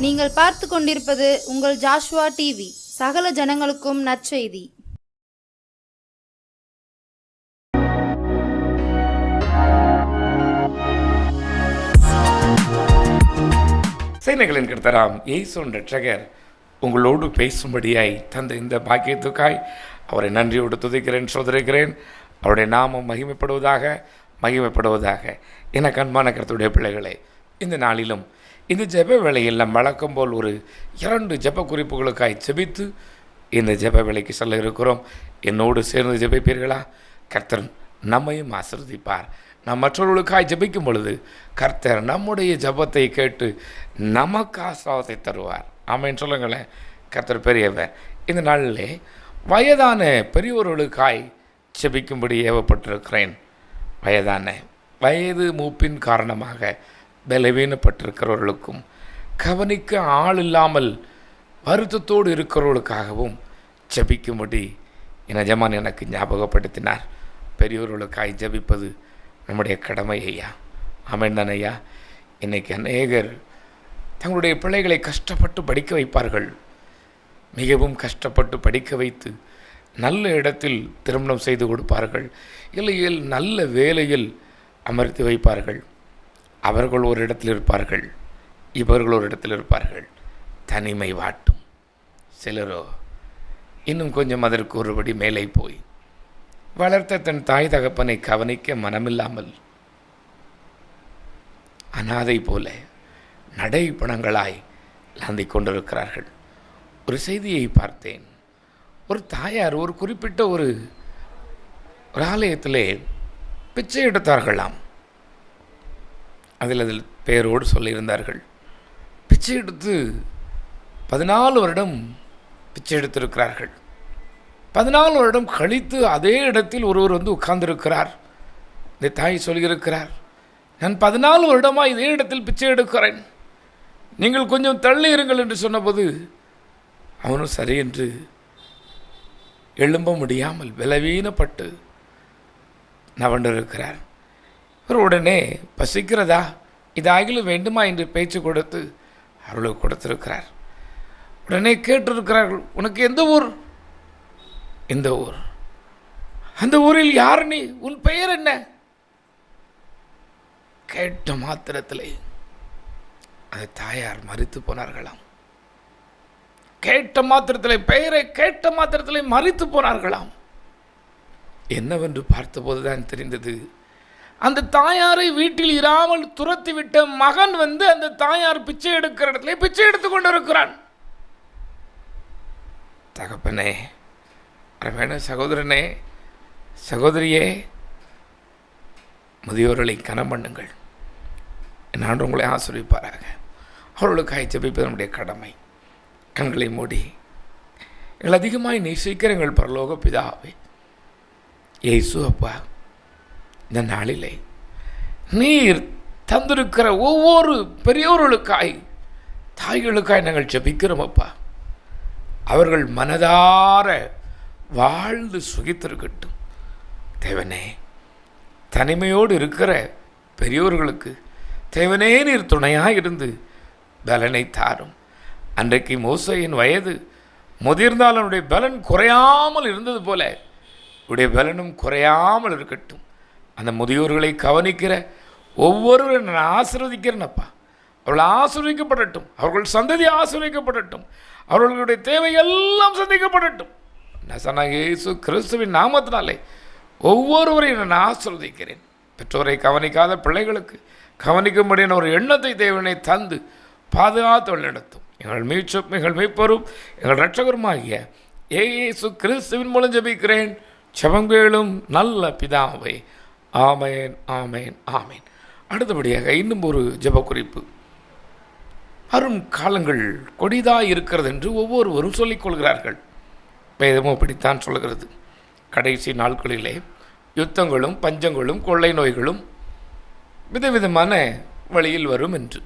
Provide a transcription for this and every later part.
நீங்கள் பார்த்து கொண்டிருப்பது உங்கள் ஜாஷ்வா டிவி. சகல ஜனங்களுக்கும் நற்செய்தி. சேனைகளின் கர்த்தராம் இயேசு ரட்சகர் உங்களோடு பேசும்படியாய் தந்த இந்த பாக்கியத்துக்காய் அவரை நன்றியோடு துதிக்கிறேன், சோதரிக்கிறேன். அவருடைய நாமம் மகிமைப்படுவதாக. எனக்கு அன்பான கர்த்தருடைய பிள்ளைகளே, இந்த நாளிலும் இந்த ஜெப வேளையில் நாம் வழக்கம் போல் ஒரு 2 ஜெப குறிப்புகளுக்காய் ஜெபித்து இந்த ஜெப வேளைக்கு செல்ல இருக்கிறோம். என்னோடு சேர்ந்து ஜெபிப்பீர்களா? கர்த்தர் நம்மையும் ஆசீர்வதிப்பார். நாம் மற்றவர்களுக்காய் ஜெபிக்கும் பொழுது கர்த்தர் நம்முடைய ஜெபத்தை கேட்டு நமக்கு ஆசீர்வாதத்தை தருவார். ஆமென் சொல்லுங்களேன். கர்த்தர் பெரியவர். இந்த நாளிலே வயதான பெரியோர்களுக்காய் ஜெபிக்கும்படி ஏவப்பட்டிருக்கிறேன். வயது மூப்பின் காரணமாக பலவீனப்பட்டிருக்கிறவர்களுக்கும் கவனிக்க ஆள் இல்லாமல் வருத்தத்தோடு இருக்கிறவர்களுக்காகவும் ஜெபிக்கும்படி என் எஜமான் எனக்கு ஞாபகப்படுத்தினார். பெரியோர்களுக்காய் ஜெபிப்பது நம்முடைய கடமை ஐயா. ஆமென் தானே ஐயா. இன்றைக்கி அநேகர் தங்களுடைய பிள்ளைகளை கஷ்டப்பட்டு படிக்க வைப்பார்கள். மிகவும் கஷ்டப்பட்டு படிக்க வைத்து நல்ல இடத்தில் திருமணம் செய்து கொடுப்பார்கள். இல்லையில் நல்ல வேலையில் அமர்த்தி வைப்பார்கள். அவர்கள் ஒரு இடத்தில் இருப்பார்கள், இவர்கள் ஒரு இடத்தில் இருப்பார்கள். தனிமை வாட்டும். சிலரோ இன்னும் கொஞ்சம் அதற்கு ஒருபடி மேலே போய் வளர்த்த தன் தாய் தகப்பனை கவனிக்க மனமில்லாமல் அனாதை போல நடைப்பணங்களாய் லாந்திக் கொண்டிருக்கிறார்கள். ஒரு செய்தியை பார்த்தேன். ஒரு தாயார் ஒரு குறிப்பிட்ட ஒரு ஆலயத்திலே பிச்சை எடுத்தார்களாம். அதில் பெயரோடு சொல்லியிருந்தார்கள். பிச்சை எடுத்து 14 வருடம் பிச்சை எடுத்திருக்கிறார்கள். 14 வருடம் கழித்து அதே இடத்தில் ஒருவர் வந்து உட்கார்ந்திருக்கிறார். இந்த தாய் சொல்லியிருக்கிறார், நான் 14 வருடமாக இதே இடத்தில் பிச்சை எடுக்கிறேன், நீங்கள் கொஞ்சம் தள்ளி இருங்கள் என்று சொன்னபோது அவனும் சரி என்று எழும்ப முடியாமல் பலவீனப்பட்டு நவண்டிருக்கிறார். இவர் உடனே பசிக்கிறதா, இதாகிலும் வேண்டுமா என்று பேச்சு கொடுத்து அவர்களுக்கு கொடுத்திருக்கிறார். உடனே கேட்டிருக்கிறார்கள், உனக்கு எந்த ஊர்? இந்த ஊர். அந்த ஊரில் யார் நீ? உன் பெயர் என்ன? கேட்ட மாத்திரத்திலே அந்த தாயார் மரித்து போனார்களாம். கேட்ட மாத்திரத்திலே, பெயரை கேட்ட மாத்திரத்திலே மரித்து போனார்களாம். என்னவென்று பார்த்தபோதுதான் தெரிந்தது, அந்த தாயாரை வீட்டில் இராமல் துரத்திவிட்ட மகன் வந்து அந்த தாயார் பிச்சை எடுக்கிற இடத்துல பிச்சை எடுத்து கொண்டிருக்கிறான். தகப்பனே, அரவேண சகோதரனே, சகோதரியே, முதியோர்களை கனம் பண்ணுங்கள். நான் உங்களை ஆசீர்வதிப்பாராக. அவர்களுக்காக ஜெபிப்பது நம்முடைய கடமை. கண்களை மூடி எங்கள் அதிகமாய் நேசிக்கிற எங்கள் பரலோக பிதாவே, இயேசு அப்பா, இந்த நாளிலே நீர் தந்திருக்கிற ஒவ்வொரு பெரியோர்களுக்காய் தாய்களுக்காய் நாங்கள் ஜெபிக்கிறோம் அப்பா. அவர்கள் மனதார வாழ்ந்து சுகித்திருக்கட்டும். தேவனே, தனிமையோடு இருக்கிற பெரியோர்களுக்கு தேவனே நீர் துணையாக இருந்து பலனை தாரும். அன்றைக்கு மோசேயின் வயது முதிர்ந்தால் அவனுடைய பலன் குறையாமல் இருந்தது போல உடைய பலனும் குறையாமல் இருக்கட்டும். அந்த முதியோர்களை கவனிக்கிற ஒவ்வொருவரும் நான் ஆசீர்வதிக்கிறேனப்பா. அவர்கள் ஆசீர்வதிக்கப்படட்டும், அவர்கள் சந்ததி ஆசீர்வதிக்கப்படட்டும், அவர்களுடைய தேவையெல்லாம் சந்திக்கப்படட்டும். நசனாகிய இயேசு கிறிஸ்துவின் நாமத்தினாலே ஒவ்வொருவரையும் நான் ஆசீர்வதிக்கிறேன். பெற்றோரை கவனிக்காத பிள்ளைகளுக்கு கவனிக்கும்படியான ஒரு எண்ணத்தை தேவனை தந்து பாதுகாத்து வழிநடத்தும். எங்கள் மீட்பரும் எங்கள் இரட்சகருமாகிய இயேசு கிறிஸ்துவின் மூலம் ஜெபிக்கிறேன், ஜெபங்கேளும் நல்ல பிதாவே. ஆமேன், ஆமேன், ஆமேன். அடுத்தபடியாக இன்னும் ஒரு ஜெப குறிப்பு. வரும் காலங்கள் கொடிதாக இருக்கிறது என்று ஒவ்வொருவரும் சொல்லிக் கொள்கிறார்கள். வேதமும் அப்படித்தான் சொல்கிறது. கடைசி நாட்களிலே யுத்தங்களும் பஞ்சங்களும் கொள்ளை நோய்களும் விதவிதமான வழியில் வரும் என்று.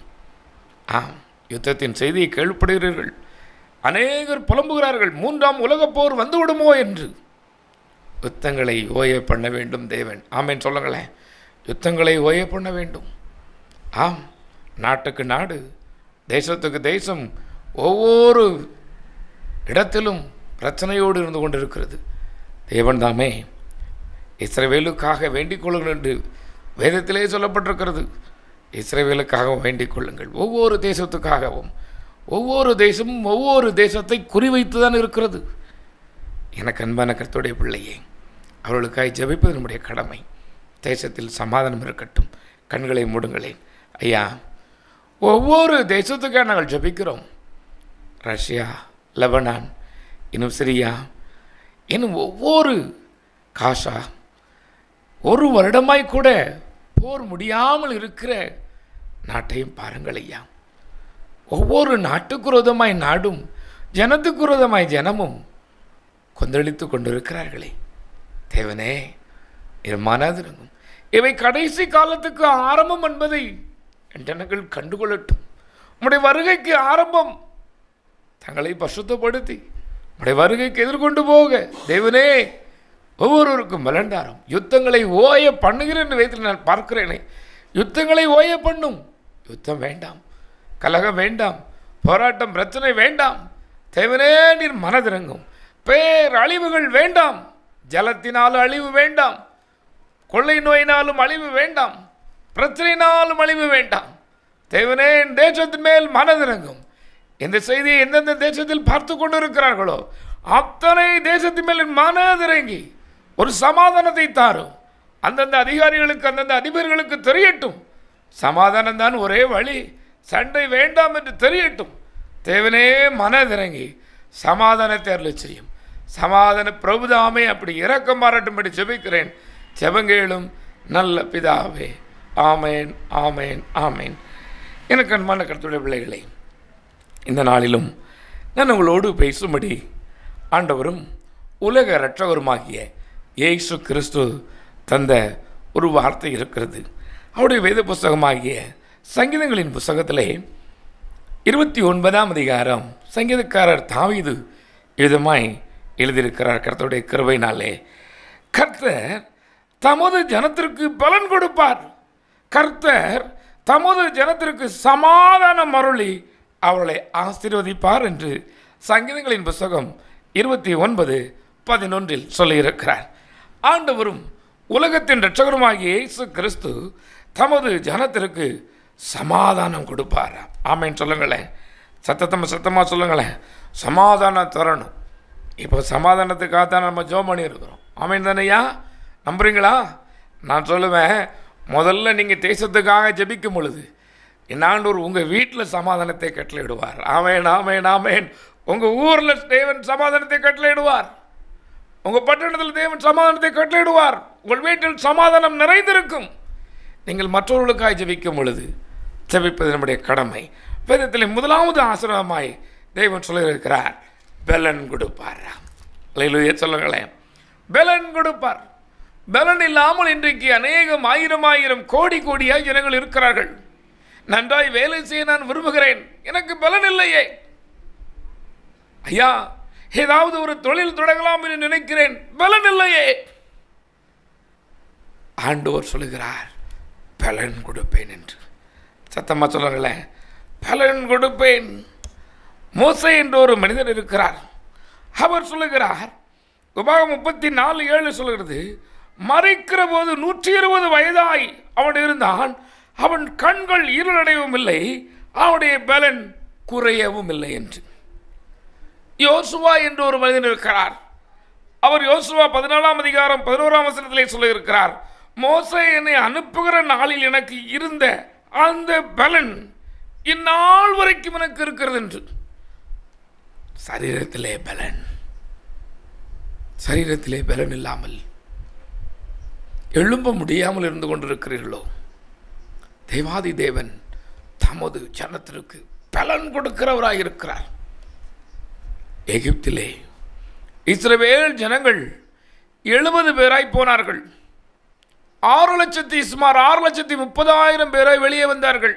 யுத்தத்தின் செய்தியை கேள்விப்படுகிறீர்கள். அநேகர் புலம்புகிறார்கள், 3ஆம் உலகப் போர் வந்துவிடுமோ என்று. யுத்தங்களை ஓய பண்ண வேண்டும் தேவன். ஆமேன் சொல்லுங்களேன். யுத்தங்களை ஓய பண்ண வேண்டும். ஆம், நாட்டுக்கு நாடு, தேசத்துக்கு தேசம் ஒவ்வொரு இடத்திலும் பிரச்சனையோடு இருந்து கொண்டிருக்கிறது. தேவன் தாமே இஸ்ரவேலுக்காக வேண்டிக் கொள்ளுங்கள் என்று வேதத்திலே சொல்லப்பட்டிருக்கிறது. இஸ்ரவேலுக்காக வேண்டிக் கொள்ளுங்கள். ஒவ்வொரு தேசத்துக்காகவும் ஒவ்வொரு தேசமும் ஒவ்வொரு தேசத்தை குறிவைத்து தான் இருக்கிறது. எனக்கு அன்பான கர்த்தருடைய பிள்ளையே, அவர்களுக்காக ஜெபிப்பது நம்முடைய கடமை. தேசத்தில் சமாதானம் இருக்கட்டும். கண்களை மூடுங்களேன். ஐயா, ஒவ்வொரு தேசத்துக்காக நாங்கள் ஜெபிக்கிறோம். ரஷ்யா, லெபனான், இன்னும் சிரியா, இன்னும் ஒவ்வொரு காசா, ஒரு வருடமாய் கூட போர் முடியாமல் இருக்கிற நாட்டையும் பாருங்கள் ஐயா. ஒவ்வொரு நாட்டுக்கு விரோதமாய் நாடும் ஜனத்துக்கு விரோதமாய் ஜனமும் கொந்தளித்து கொண்டிருக்கிறார்களே. தேவனே, என் மனதிருங்கும். இவை கடைசி காலத்துக்கு ஆரம்பம் என்பதை என் ஜனங்கள் கண்டுகொள்ளட்டும். உம்முடைய வருகைக்கு ஆரம்பம். தங்களை பசுத்தப்படுத்தி உம்முடைய வருகைக்கு எதிர்கொண்டு போக தேவனே ஒவ்வொருவருக்கும் பலன்தாரம். யுத்தங்களை ஓய பண்ணுகிறேன் வைத்து நான் பார்க்கிறேனே. யுத்தங்களை ஓய பண்ணும். யுத்தம் வேண்டாம், கலகம் வேண்டாம், போராட்டம் பிரச்சனை வேண்டாம். தேவனே, நீர் மனதிறங்கும். பேர் அழிவுகள் வேண்டாம். ஜலத்தினாலும் அழிவு வேண்டாம், கொள்ளை நோயினாலும் அழிவு வேண்டாம், பிரச்சனையினாலும் அழிவு வேண்டாம். தேவனே, என் தேசத்தின் மேல் மனதிறங்கும். இந்த செய்தியை எந்தெந்த தேசத்தில் பார்த்து கொண்டு இருக்கிறார்களோ அத்தனை தேசத்தின் மேல் மனதிறங்கி ஒரு சமாதானத்தை தாரும். அந்தந்த அதிகாரிகளுக்கு அந்தந்த அதிபர்களுக்கு தெரியட்டும், சமாதானம் தான் ஒரே வழி, சண்டை வேண்டாம் என்று தெரியட்டும். தேவனே, மனதிறங்கி சமாதானத்தை அருளச் செய்யும். சமாதான பிரபுதாமே அப்படி இரக்கம் மாறட்டும்படி ஜெபிக்கிறேன். ஜெபங்கேளும் நல்ல பிதாவே. ஆமேன், ஆமேன், ஆமேன். எனக்கு அன்பான கர்த்தருடைய பிள்ளைகளை, இந்த நாளிலும் நான் உங்களோடு பேசும்படி ஆண்டவரும் உலக இரட்சகருமாகிய இயேசு கிறிஸ்து தந்த ஒரு வார்த்தை இருக்கிறது. அவருடைய வேத புஸ்தகமாகிய சங்கீதங்களின் புஸ்தகத்திலே 29ஆம் அதிகாரம் சங்கீதக்காரர் தாவீது விதமாய் எழுதியிருக்கிறார். கர்த்தருடைய கிருபையினாலே கர்த்தர் தமது ஜனத்திற்கு பலன் கொடுப்பார். கர்த்தர் தமது ஜனத்திற்கு சமாதானம் அருளி அவர்களை ஆசீர்வதிப்பார் என்று சங்கீதங்களின் புஸ்தகம் 29:11 சொல்லியிருக்கிறார். ஆண்டவரும் உலகத்தின் இரட்சகருமாகிய இயேசு கிறிஸ்து தமது ஜனத்திற்கு சமாதானம் கொடுப்பார். ஆமேன் சொல்லுங்களேன். சத்தமாக சொல்லுங்களேன். சமாதானம் தரணும். இப்போ சமாதானத்துக்காக தான் நம்ம ஜெபம் பண்ணியிருக்கிறோம். ஆமேன் தானையா? நம்புறீங்களா? நான் சொல்லுவேன், முதல்ல நீங்கள் தேசத்துக்காக ஜெபிக்கும் பொழுது என்னாண்டவர் உங்கள் வீட்டில் சமாதானத்தை கட்டளையிடுவார். ஆமேன், ஆமேன், ஆமேன். உங்கள் ஊரில் தேவன் சமாதானத்தை கட்டளையிடுவார். உங்கள் பட்டணத்தில் தேவன் சமாதானத்தை கட்டளையிடுவார். உங்கள் வீட்டில் சமாதானம் நிறைந்திருக்கும். நீங்கள் மற்றவர்களுக்காக ஜெபிக்கும் பொழுது ஜெபிப்பது நம்முடைய கடமை. வேதத்தில் முதலாவது ஆசீர்வாதமாய் தேவன் சொல்லியிருக்கிறார், பலன் கொடுப்பார். அல்லேலூயா சொல்லுங்களேன். பலன் கொடுப்பார். பலன் இல்லாமல் இன்றைக்கு அநேகம் ஆயிரம் கோடியாய் ஜனங்கள் இருக்கிறார்கள். நன்றாய் வேலை செய்ய நான் விரும்புகிறேன், எனக்கு பலன் இல்லையே. ஐயா, ஏதாவது ஒரு தொழில் தொடங்கலாம் என்று நினைக்கிறேன், பலன் இல்லையே. ஆண்டவர் சொல்லுகிறார், பலன் கொடுப்பேன் என்று. சத்தமாக சொல்லுங்களேன், பலன் கொடுப்பேன். மோசே என்ற ஒரு மனிதர் இருக்கிறார். அவர் சொல்லுகிறார், உபாகம் 34:7 சொல்கிறது, மறைக்கிற போது 120 வயதாய் அவன் இருந்தான். அவன் கண்கள் இருளடையவும் இல்லை, அவனுடைய பலன் குறையவும் இல்லை என்று. யோசுவா என்று ஒரு மனிதன் இருக்கிறார். அவர் யோசுவா 14ஆம் அதிகாரம் 11ஆம் வசனத்திலே சொல்லியிருக்கிறார், மோசே என்னை அனுப்புகிற நாளில் எனக்கு இருந்த அந்த பலன் இந்நாள் வரைக்கும் எனக்கு இருக்கிறது என்று. சரீரத்திலே பலன் இல்லாமல் எழும்ப முடியாமல் இருந்து கொண்டிருக்கிறீர்களோ? தேவாதி தேவன் தமது ஜனத்திற்கு பலன் கொடுக்கிறவராய் இருக்கிறார். எகிப்திலே இஸ்ரவேல் ஜனங்கள் 70 பேராய் போனார்கள். 6,30,000 பேராய் வெளியே வந்தார்கள்.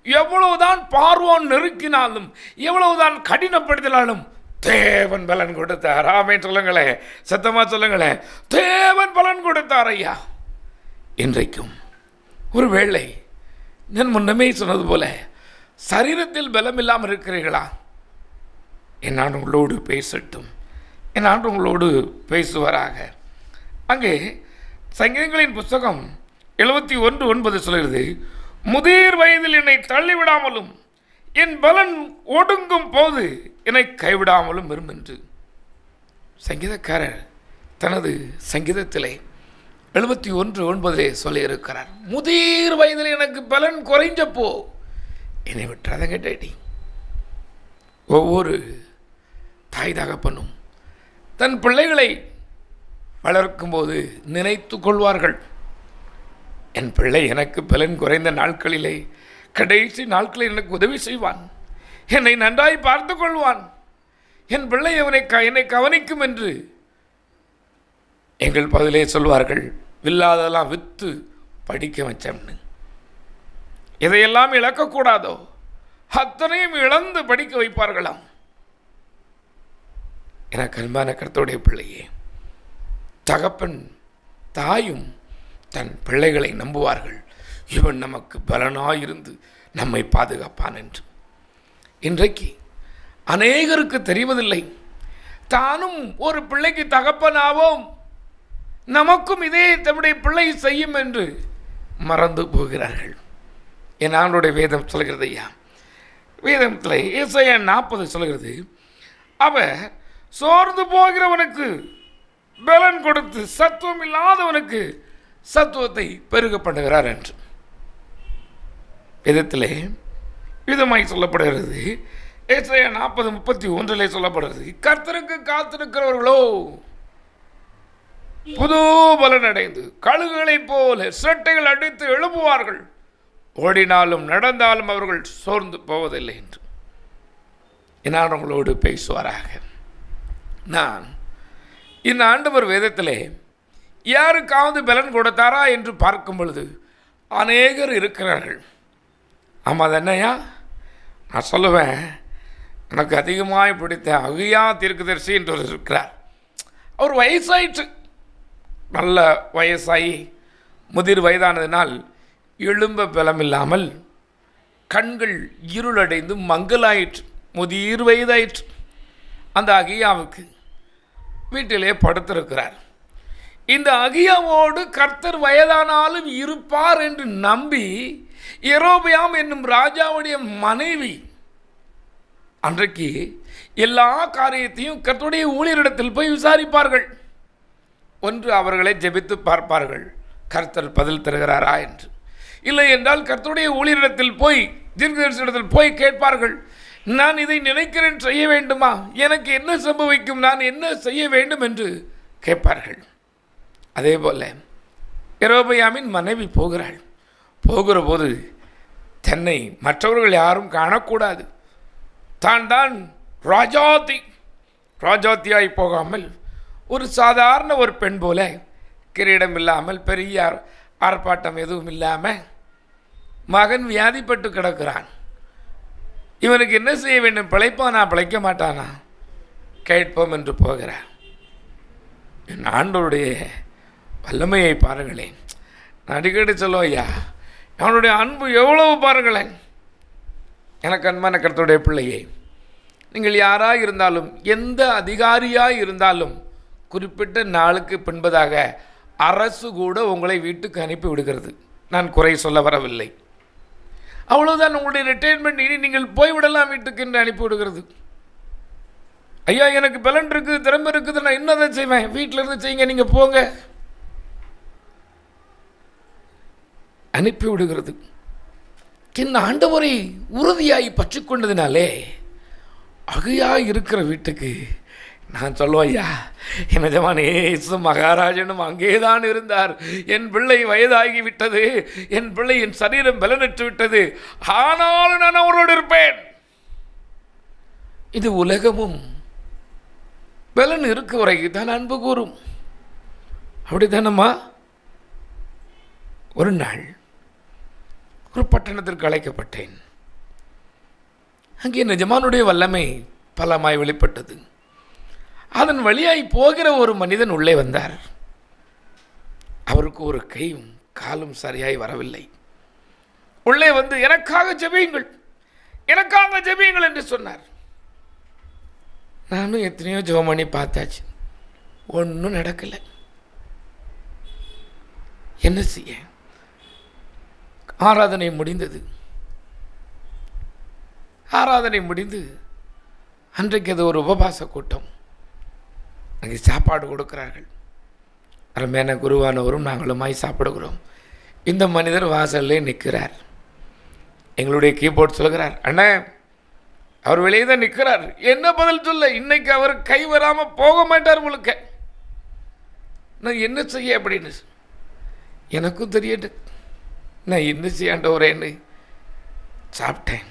எவ்வளவுதான் பார்வோன் நெருக்கினாலும், எவ்வளவுதான் கடினப்படுத்தினாலும் தேவன் பலன் கொடுத்தார். ஆமென் சொல்லுங்களேன். சத்தமா சொல்லுங்களேன். தேவன் பலன் கொடுத்தார். ஐயா, இன்றைக்கும் ஒருவேளை நான் முன்னமே சொன்னது போல சரீரத்தில் பலம் இல்லாமல் இருக்கிறீர்களா? என் ஆண்டு உங்களோடு பேசட்டும், என் ஆண்டு உங்களோடு பேசுவாராக. அங்கே சங்கீதங்களின் புஸ்தகம் 71:9 சொல்கிறது, முதிர் வயதில் என்னை தள்ளிவிடாமலும் என் பலன் ஒடுங்கும் போது என்னை கைவிடாமலும் என்று சங்கீதக்காரர் தனது சங்கீதத்திலே 71:9 சொல்லியிருக்கிறார். முதிர் வயதில் எனக்கு பலன் குறைஞ்சப்போ என்னை விட்டுறத கேட்டேடி. ஒவ்வொரு தாய் தகப்பனும் தன் பிள்ளைகளை வளர்க்கும்போது நினைத்து கொள்வார்கள், என் பிள்ளை எனக்கு பலன் குறைந்த நாட்களிலே கடைசி நாட்களில் எனக்கு உதவி செய்வான், என்னை நன்றாய் பார்த்து கொள்வான், என் பிள்ளை என்னை கவனிக்கும் என்று எங்கள் பதிலே சொல்வார்கள். இல்லாதெல்லாம் விற்று படிக்க வச்சோம்னு, எதையெல்லாம் இழக்கக்கூடாதோ அத்தனையும் இழந்து படிக்க வைப்பார்களாம். எனக்கு அன்பான கர்த்தருடைய பிள்ளையே, தகப்பன் தாயும் தன் பிள்ளைகளை நம்புவார்கள், இவன் நமக்கு பலனாயிருந்து நம்மை பாதுகாப்பான் என்று. இன்றைக்கு அநேகருக்கு தெரிவதில்லை, தானும் ஒரு பிள்ளைக்கு தகப்பனாவோம், நமக்கும் இதே தம்முடைய பிள்ளை செய்யும் என்று மறந்து போகிறார்கள். என் ஆண்டோடைய வேதம் சொல்கிறது ஐயா, வேதத்தில் ஏசாயா 40 சொல்கிறது, அவர் சோர்ந்து போகிறவனுக்கு பலன் கொடுத்து சத்துவம் இல்லாதவனுக்கு சத்துவத்தை பெருக பண்ணுகிறார் என்று வேதத்திலே விதமாய் சொல்லப்படுகிறது. ஏசாயா 40:31 சொல்லப்படுகிறது, கர்த்தருக்கு காத்திருக்கிறவர்களோ புது பலன் அடைந்து கழுகுகளைப் போல செட்டைகள் அடித்து எழுப்புவார்கள், ஓடினாலும் நடந்தாலும் அவர்கள் சோர்ந்து போவதில்லை என்று என்னால் உங்களோடு பேசுவாராக. நான் இந்த ஆண்டவர் வேதத்திலே யாருக்காவது பலன் கொடுத்தாரா என்று பார்க்கும் பொழுது அநேகர் இருக்கிறார்கள். ஆமாம், அது என்னையா நான் சொல்லுவேன், எனக்கு அதிகமாக பிடித்த அகியா தீர்க்கதரிசி என்று இருக்கிறார். அவர் வயசாயிற்று, நல்ல வயசாகி முதிர் வயதானதினால் எழும்ப பலமில்லாமல் கண்கள் இருளடைந்து மங்கலாயிற்று, முதிர் வயதாயிற்று. அந்த அகியாவுக்கு வீட்டிலே படுத்திருக்கிறார். இந்த அகியாவோடு கர்த்தர் வயதானாலும் இருப்பார் என்று நம்பி யெரொபெயாம் என்னும் ராஜாவுடைய மனைவி அன்றைக்கு எல்லா காரியத்தையும் கர்த்தருடைய ஊழியரிடத்தில் போய் விசாரிப்பார்கள். ஒன்று அவர்களை ஜெபித்து பார்ப்பார்கள், கர்த்தர் பதில் தருகிறாரா என்று. இல்லை என்றால் கர்த்தருடைய ஊழியரிடத்தில் போய் தீர்க்கதரிசியிடத்தில் போய் கேட்பார்கள், நான் இதை நினைக்கிறேன், செய்ய வேண்டுமா, எனக்கு என்ன சம்பவிக்கும், நான் என்ன செய்ய வேண்டும் என்று கேட்பார்கள். அதே போல் யெரொபெயாமின் மனைவி போகிறாள். போகிற போது தன்னை மற்றவர்கள் யாரும் காணக்கூடாது, தான் ராஜாத்தியாய் போகாமல் ஒரு சாதாரண ஒரு பெண் போல கிரீடம் இல்லாமல் பெரிய ஆர்ப்பாட்டம் எதுவும் இல்லாமல் மகன் வியாதிப்பட்டு கிடக்கிறான். இவனுக்கு என்ன செய்ய வேண்டும், பிழைப்பானா பிழைக்க மாட்டானா கேட்போம் என்று போகிறான். என் ஆண்டவருடைய வல்லமையை பாருங்களேன். நான் அடிக்கடி சொல்லுவோம் ஐயா, அவனுடைய அன்பு எவ்வளவு பாருங்களேன். எனக்கு அன்பான கர்த்தருடைய பிள்ளையே, நீங்கள் யாராக இருந்தாலும் எந்த அதிகாரியாக இருந்தாலும் குறிப்பிட்ட நாளுக்கு பின்பதாக அரசு கூட உங்களை வீட்டுக்கு அனுப்பி விடுகிறது. நான் குறை சொல்ல வரவில்லை. அவ்வளோதான், உங்களுடைய ரிட்டைர்மெண்ட், இனி நீங்கள் போய்விடலாம் வீட்டுக்கு என்று அனுப்பி விடுகிறது. ஐயா எனக்கு பலன் இருக்குது, திறமை இருக்குது, நான் இன்னதை செய்வேன், வீட்டில் இருந்து செய்யுங்க, நீங்கள் போங்க, அனுப்பி விடுகிறது. இந்த ஆண்டவரை உறுதியாகி பற்றி கொண்டதினாலே அகையா இருக்கிற வீட்டுக்கு நான் சொல்லுவேன், ஐயா என் எஜமானே இயேசு மகாராஜனும் அங்கேதான் இருந்தார், என் பிள்ளை வயதாகி விட்டது, என் பிள்ளை என் சரீரம் பலனற்று விட்டது, ஆனாலும் நான் அவரோடு இருப்பேன். இது உலகமும் பலன் இருக்க வரைக்கு தான் அன்பு கூறும். அப்படித்தானம்மா? ஒரு நாள் ஒரு பட்டணத்திற்கு அழைக்கப்பட்டேன். அங்கே எஜமானுடைய வல்லமை பலமாய் வெளிப்பட்டது. அதன் வழியாய் போகிற ஒரு மனிதன் உள்ளே வந்தார். அவருக்கு ஒரு கையும் காலும் சரியாய் வரவில்லை. உள்ளே வந்து எனக்காக ஜெபியுங்கள், எனக்காக ஜெபியுங்கள் என்று சொன்னார். நானும் எத்தனையோ ஜெபம் பண்ணி பார்த்தாச்சு, ஒன்றும் நடக்கலை. என்ன செய்ய? ஆராதனை முடிந்தது. ஆராதனை முடிந்து அன்றைக்கு அது ஒரு உபவாச கூட்டம். அங்கே சாப்பாடு கொடுக்கிறார்கள். அருமையான குருவானவரும் நாங்களுமாய் சாப்பிடுகிறோம். இந்த மனிதர் வாசல்லே நிற்கிறார். எங்களுடைய கீபோர்ட் சொல்கிறார், அண்ணா அவர் வெளியே தான் நிற்கிறார். என்ன பதில் சொல்ல? இன்னைக்கு அவர் கை வராமல் போக மாட்டார் முழுக்க. நான் என்ன செய்ய அப்படின்னு எனக்கும் தெரியட்டு. நான் என்ன செய்யாண்டவரேன்னு சாப்பிட்டேன்.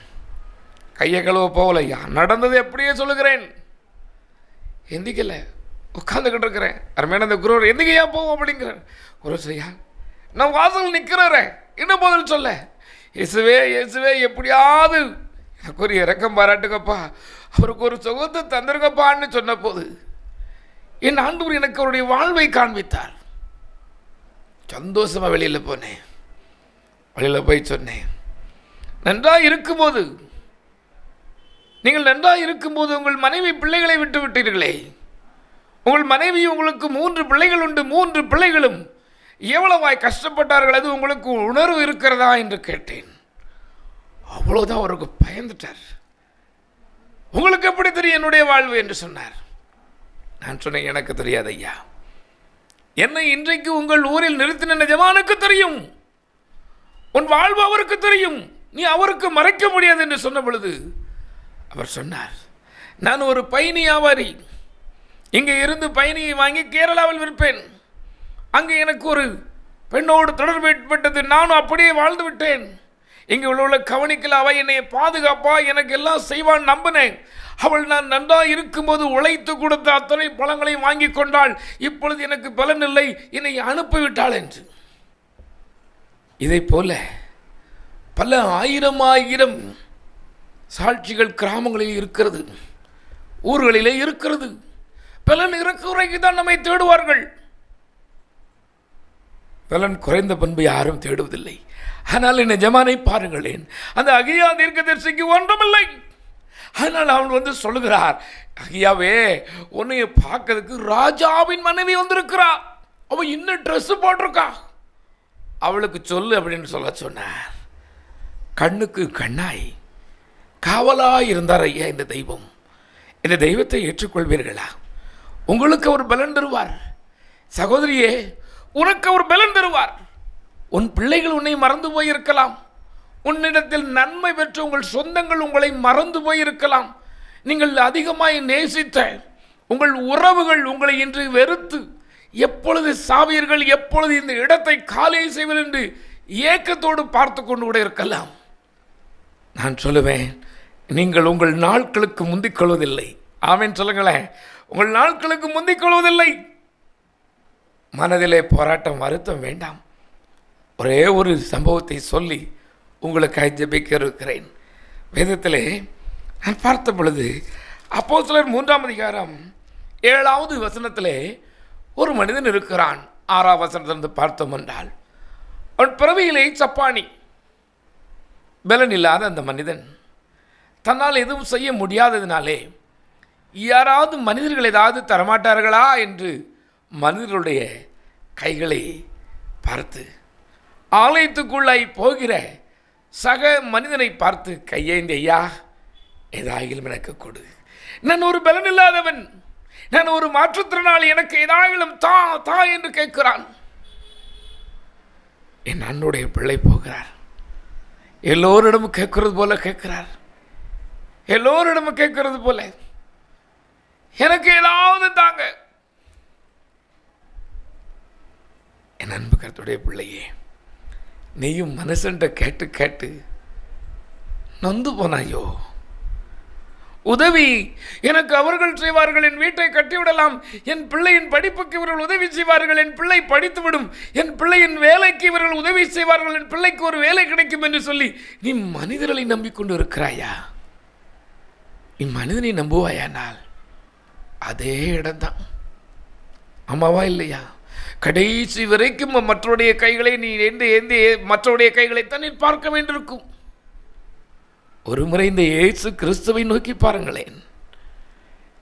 கையை கழுவ போகலையா, நடந்தது எப்படியே சொல்லுகிறேன். எந்திக்கல, உட்காந்துக்கிட்டு இருக்கிறேன். அருமையான அந்த குருவர் எந்திக்கையா போவோம் அப்படிங்கிறார். குரு செய்யா, நான் வாசல் நிற்கிறேன், என்ன பதில் சொல்ல? இயேசுவே இயேசுவே, எப்படியாவது எனக்கு ஒரு இறக்கம் பாராட்டுங்கப்பா, அவருக்கு ஒரு சுகத்தை தந்துருங்கப்பான்னு சொன்ன போது என் ஆண்டவர் எனக்கு அவருடைய வாழ்வை காண்பித்தார். சந்தோஷமாக வெளியில் போனேன். வெளியில் போய் சொன்னேன், நன்றாக இருக்கும்போது, நீங்கள் நன்றாக இருக்கும்போது உங்கள் மனைவி பிள்ளைகளை விட்டு விட்டீர்களே, உங்கள் மனைவி உங்களுக்கு 3 பிள்ளைகள் உண்டு, 3 பிள்ளைகளும் எவ்வளவாய் கஷ்டப்பட்டார்கள், அது உங்களுக்கு உணர்வு இருக்கிறதா என்று கேட்டேன். அவ்வளோதான், அவருக்கு பயந்துட்டார். உங்களுக்கு எப்படி தெரியும் என்னுடைய வாழ்வு என்று சொன்னார். நான் சொன்னேன், எனக்கு தெரியாது ஐயா, என்னை இன்றைக்கு உங்கள் ஊரில் நிறுத்தின எஜமானுக்கு தெரியும், உன் வாழ்வு அவருக்கு தெரியும், நீ அவருக்கு மறைக்க முடியாது என்று சொன்ன பொழுது அவர் சொன்னார், நான் ஒரு பயணி வியாபாரி, இங்கே இருந்து பயணியை வாங்கி கேரளாவில் விற்பேன். அங்கே எனக்கு ஒரு பெண்ணோடு தொடர்பு ஏற்பட்டது, நானும் அப்படியே வாழ்ந்து விட்டேன். இங்கே உள்ள கவனிக்கல, அவள் என்னை பாதுகாப்பா, எனக்கு எல்லாம் செய்வான் நம்பினேன். அவள் நான் நன்றாக இருக்கும்போது உழைத்து கொடுத்த அத்தனை பழங்களையும் வாங்கி கொண்டாள். இப்பொழுது எனக்கு பலன் இல்லை, என்னை அனுப்பிவிட்டாள் என்று. இதை போல பல ஆயிரம் சாட்சிகள் கிராமங்களில் இருக்கிறது, ஊர்களிலே இருக்கிறது. பலன் இறக்குறைக்கு தான் நம்மை தேடுவார்கள். பலன் குறைந்த பண்பு யாரும் தேடுவதில்லை. ஆனால் என் எஜமானை பாருங்களேன், அந்த அகியா தீர்க்கதரிசிக்கு ஒன்றுமில்லை. அதனால் அவன் வந்து சொல்லுகிறார், அகியாவே உன்னைய பார்க்கறதுக்கு ராஜாவின் மனைவி வந்திருக்கிறா, அவன் இன்னும் ட்ரெஸ் போட்டிருக்கா, அவளுக்கு சொல்லு அப்படின்னு சொல்ல சொன்னார். கண்ணுக்கு கண்ணாய் காவலாய் இருந்தார் ஐயா இந்த தெய்வம். இந்த தெய்வத்தை ஏற்றுக்கொள்வீர்களா? உங்களுக்கு அவர் பலன் தருவார். சகோதரியே, உனக்கு அவர் பலன் தருவார். உன் பிள்ளைகள் உன்னை மறந்து போயிருக்கலாம், உன்னிடத்தில் நன்மை பெற்ற உங்கள் சொந்தங்கள் உங்களை மறந்து போயிருக்கலாம், நீங்கள் அதிகமாய் நேசித்த உங்கள் உறவுகள் உங்களை இன்று வெறுத்து எப்பொழுது சாவீர்கள், எப்பொழுது இந்த இடத்தை காலி செய்வது என்று ஏக்கத்தோடு பார்த்து கொண்டு கூட இருக்கலாம். நான் சொல்லுவேன், நீங்கள் உங்கள் நாட்களுக்கு முந்திக் கொள்வதில்லை. ஆமென் சொல்லுங்களேன். உங்கள் நாட்களுக்கு முந்திக் கொள்வதில்லை. மனதிலே போராட்டம் வருத்தம் வேண்டாம். ஒரே ஒரு சம்பவத்தை சொல்லி உங்களுக்கு ஜெபிக்க இருக்கிறேன். வேதத்திலே நான் பார்த்த பொழுது அப்போஸ்தலர் 3ஆம் அதிகாரம் 7வது வசனத்திலே ஒரு மனிதன் இருக்கிறான். 6ஆம் வசனத்திலிருந்து பார்த்தோம் என்றால், அவன் பிறவியிலே சப்பானி, பலன் இல்லாத அந்த மனிதன் தன்னால் எதுவும் செய்ய முடியாததினாலே யாராவது மனிதர்கள் ஏதாவது தரமாட்டார்களா என்று மனிதர்களுடைய கைகளை பார்த்து ஆலயத்துக்குள்ளாய் போகிற சக மனிதனை பார்த்து கையேந்தி, ஐயா ஏதாயிலும் எனக்கு கொடு, நான் ஒரு பலன் இல்லாதவன், நான் ஒரு மாற்றுத்திறனாளி, எனக்கு ஏதாயிலும் தா தா என்று கேட்கிறான். என் அண்ணுடைய பிள்ளை போகிறார், எல்லோரிடமும் கேட்கறது போல கேட்கிறார், எல்லோரிடமும் கேட்கறது போல எனக்கு ஏதாவது தாங்க. என் அன்பு கர்த்தருடைய பிள்ளையே, நீயும் மனுஷன்ட்ட கேட்டு கேட்டு நொந்து போனாயோ? உதவி எனக்கு அவர்கள் செய்வார்கள், என் வீட்டை கட்டிவிடலாம், என் பிள்ளையின் படிப்புக்கு இவர்கள் உதவி செய்வார்கள், என் பிள்ளை படித்துவிடும், என் பிள்ளையின் வேலைக்கு இவர்கள் உதவி செய்வார்கள், என் பிள்ளைக்கு ஒரு வேலை கிடைக்கும் என்று சொல்லி நீ மனிதர்களை நம்பிக்கொண்டு இருக்கிறாயா? நீ மனிதனை நம்புவாயானால் அதே இடம்தான். ஆமாவா இல்லையா? கடைசி வரைக்கும் மற்றவருடைய கைகளை நீ ஏந்தி மற்றவருடைய கைகளை தான் நீ பார்க்க வேண்டியிருக்கும். ஒரு முறை இந்த இயேசு கிறிஸ்துவை நோக்கி பாருங்களேன்.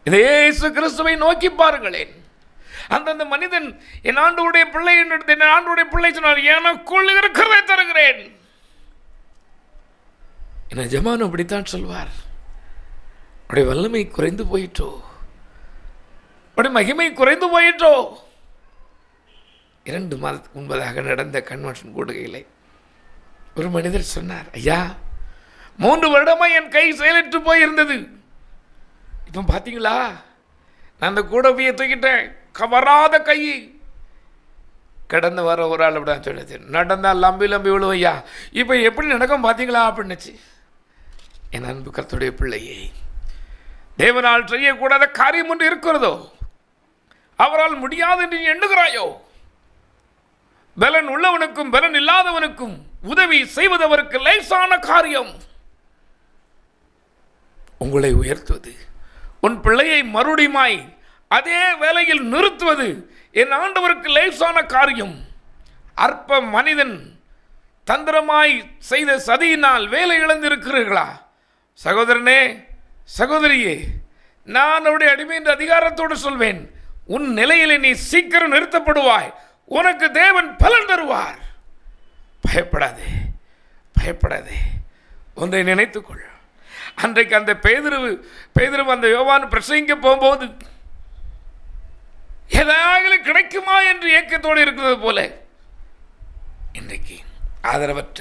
இந்த இயேசு கிறிஸ்துவை நோக்கி பாருங்களேன். அந்த மனிதன் என் ஆண்டவருடைய பிள்ளை என்று என் ஆண்டவருடைய பிள்ளை சொன்னார், எனக்குள் இருக்கிறதை தருகிறேன். என் எஜமான் அப்படித்தான் சொல்வார். அவருடைய வல்லமை குறைந்து போயிட்டோ, அவருடைய மகிமை குறைந்து போயிட்டோ. 2 மாதத்துக்கு முன்பதாக நடந்த கன்வென்ஷன் கூடுகையில் ஒரு மனிதர் சொன்னார், ஐயா 3 வருடமாக என் கை செயலற்று போயிருந்தது. இப்போ பார்த்தீங்களா, நான் அந்த கூடவையை தூக்கிட்டேன், வராத கை. கடந்து வர ஒரு ஆள் அப்படிதான் சொல்லுது, நடந்தால் லம்பி விழுவும் ஐயா, இப்போ எப்படி நடக்கும் பார்த்தீங்களா அப்படின்னுச்சு. என் அன்பு கர்த்தருடைய பிள்ளையே, தேவனால் செய்யக்கூடாத காரியம் ஒன்று இருக்கிறதோ, அவரால் முடியாது என்று எண்ணுகிறாயோ, பலன் உள்ளவனுக்கும் பலன் இல்லாதவனுக்கும் உதவி செய்வதவருக்கு லேசான காரியம். உங்களை உயர்த்துவது, உன் பிள்ளையை மறுபடியுமாய் அதே வேலையில் நிறுத்துவது என் ஆண்டவருக்கு லேசான காரியம். அற்ப மனிதன் தந்திரமாய் செய்த சதியினால் வேலை இழந்திருக்கிறீர்களா? சகோதரனே, சகோதரியே, நான் அவருடைய அடிமை என்ற அதிகாரத்தோடு சொல்வேன், உன் நிலையிலே நீ சீக்கிரம் நிறுத்தப்படுவாய். உனக்கு தேவன் பலன் தருவார். பயப்படாதே, பயப்படாதே. ஒன்றை நினைத்துக்கொள். அன்றைக்கு அந்த பேதுரு அந்த யோவான் பிரசங்கிக்க போகும்போது ஏதாவது கிடைக்குமா என்று ஏக்கத்தோடு இருக்கிறது போல, இன்றைக்கு ஆதரவற்ற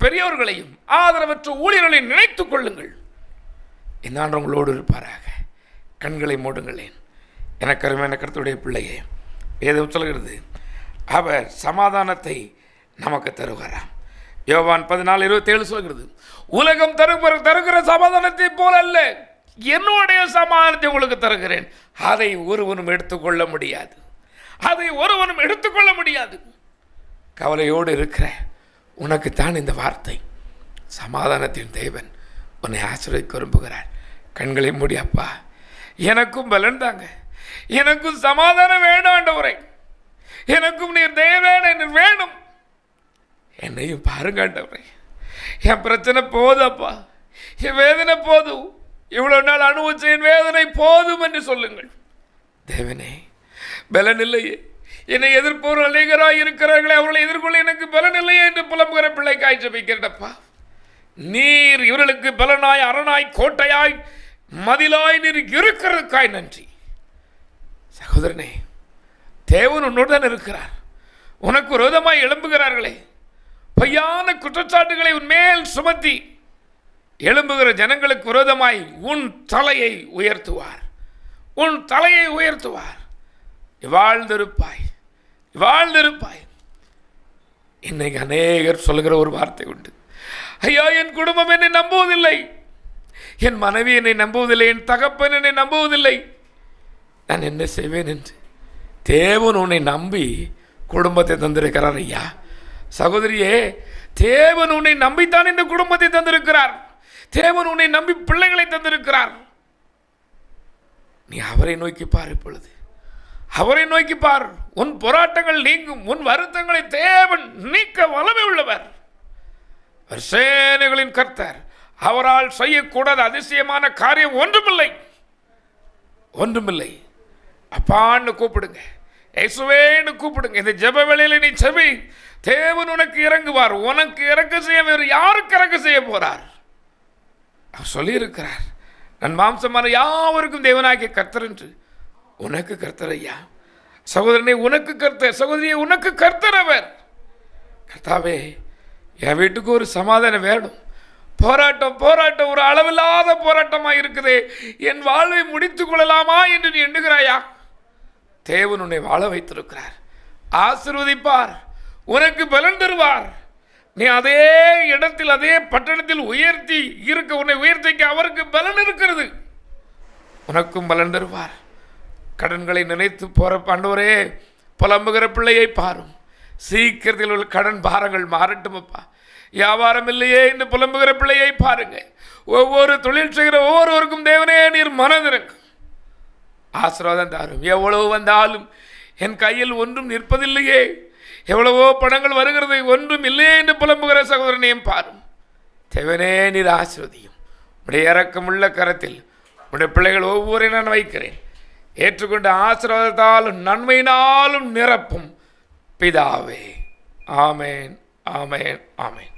பெரியவர்களையும் ஆதரவற்ற ஊழியர்களையும் நினைத்துக் கொள்ளுங்கள். என்னாண்டு உங்களோடு இருப்பாராக. கண்களை மூடுங்களேன். எனக்கு அருமையான கர்த்தருடைய பிள்ளையே, வேதம் சொல்கிறது, அவர் சமாதானத்தை நமக்கு தருவாராம். யோவான் 14:27 சொல்கிறது, உலகம் தருகிற சமாதானத்தை போல அல்ல, என்னுடைய சமாதானத்தை உங்களுக்கு தருகிறேன். அதை ஒருவனும் எடுத்துக்கொள்ள முடியாது, அதை ஒருவனும் எடுத்துக்கொள்ள முடியாது. கவலையோடு இருக்கிற உனக்குத்தான் இந்த வார்த்தை. சமாதானத்தின் தேவன் உன்னை ஆசீர்வதிக்க விரும்புகிறார். கண்களை மூடி, அப்பா எனக்கும் பலன் தாங்க, எனக்கும் சமாதானம் வேணும் ஆண்டவரே, எனக்கும் நீர் தேவன் வேணும், என்னையும் பாருங்க ஆண்டவரே. என் பிரச்சனை போதுப்பா, என் வேதனை போதும், இவ்வளவு நாள் அனுபவிச்ச என் வேதனை போதும் என்று சொல்லுங்கள். தேவனே, பலன் இல்லையே, என்னை எதிர்ப்போர் அநேகராய் இருக்கிறார்களே, அவர்களை எதிர்கொள்ள எனக்கு பலன் இல்லையே என்று புலம்புகிற பிள்ளைக்காய் ஜெபிக்கிறேன்ப்பா. நீர் இவர்களுக்கு பலனாய், அரணாய், கோட்டையாய், மதிலாய் நீர் இருக்கிறதுக்காய் நன்றி. சகோதரனே, தேவன் உன்னோடு தான் இருக்கிறார். உனக்கு விரோதமாய் எழும்புகிறார்களே, பொய்யான குற்றச்சாட்டுகளை உன்மேல் சுமத்தி எழும்புகிற ஜனங்களுக்கு விரோதமாய் உன் தலையை உயர்த்துவார், உன் தலையை உயர்த்துவார். வாழ்ந்திருப்பாய், வாழ்ந்திருப்பாய். இன்னைக்கு அநேகர் சொல்லுகிற ஒரு வார்த்தை உண்டு, ஐயா என் குடும்பம் என்னை நம்புவதில்லை, என் மனைவி என்னை நம்புவதில்லை, என் தகப்பன் என்னை நம்புவதில்லை, நான் என்ன செய்வேன் என்று. தேவன் உன்னை நம்பி குடும்பத்தை தந்திருக்கிறார். ஐயா சகோதரியே, தேவன் உன்னை நம்பித்தான் இந்த குடும்பத்தை தந்திருக்கிறார். தேவன் உன்னை நம்பி பிள்ளைகளை தந்திருக்கிறார். நீ அவரை நோக்கி பார், இப்பொழுது அவரை நோக்கி பார். உன் போராட்டங்கள் நீங்கும், உன் வருத்தங்களை தேவன் நீக்க வல்லமை உள்ளவர். சேனைகளின் கர்த்தர், அவரால் செய்யக்கூடாத அதிசயமான காரியம் ஒன்றுமில்லை, ஒன்றுமில்லை. அப்பான்னு கூப்பிடுங்க, இயேசுவேன்னு கூப்பிடுங்க. இந்த ஜெப வேளையில நீ செபி, தேவன் உனக்கு இறங்குவார். உனக்கு இறக்க செய்ய வேறு யாருக்கு இறக்க செய்ய போறார்? அவர் சொல்லியிருக்கிறார், நான் மாம்சமான யாவருக்கும் தேவனாகிய கர்த்தர் என்று. உனக்கு கர்த்தர் ஐயா, சகோதரனே உனக்கு கர்த்தர், சகோதரியே உனக்கு கர்த்தர் அவர். கர்த்தாவே, என் வீட்டுக்கு ஒரு சமாதானம் வேணும். போராட்டம் போராட்டம் ஒரு அளவில்லாத போராட்டமாக இருக்குது, என் வாழ்வை முடித்துக் கொள்ளலாமா என்று நீ எண்ணுகிறாயா? தேவன் உன்னை வாழ வைத்திருக்கிறார். ஆசீர்வதிப்பார், உனக்கு பலன் தருவார். நீ அதே இடத்தில் அதே பட்டணத்தில் உயர்த்தி இருக்க, உன்னை உயர்த்திக்க அவருக்கு பலன் இருக்கிறது. உனக்கும் பலன் தருவார். கடன்களை நினைத்து போற ஆண்டவரே, புலம்புகிற பிள்ளையை பாரும். சீக்கிரத்தில் உள்ள கடன் பாரங்கள் மாறட்டும் அப்பா. வியாபாரம் இல்லையே என்று புலம்புகிற பிள்ளையை பாருங்க. ஒவ்வொரு தொழில் செய்கிற ஒவ்வொருவருக்கும் தேவனே நீர் மனதிறங்கும், ஆசீர்வாதம் தாரும். எவ்வளவு வந்தாலும் என் கையில் ஒன்றும் நிற்பதில்லையே, எவ்வளவோ பணங்கள் வருகிறது, ஒன்றும் இல்லையே என்று புலம்புகிற சகோதரனையும் பாரும். தேவனே நீர் ஆசீர்வதியும். உடைய இரக்கமுள்ள கரத்தில் உடைய பிள்ளைகள் ஒவ்வொரு நான் வைக்கிறேன். ஏற்றுக்கொண்ட ஆசீர்வாதத்தாலும் நன்மையினாலும் நிரப்பும் பிதாவே. ஆமேன், ஆமேன், ஆமேன்.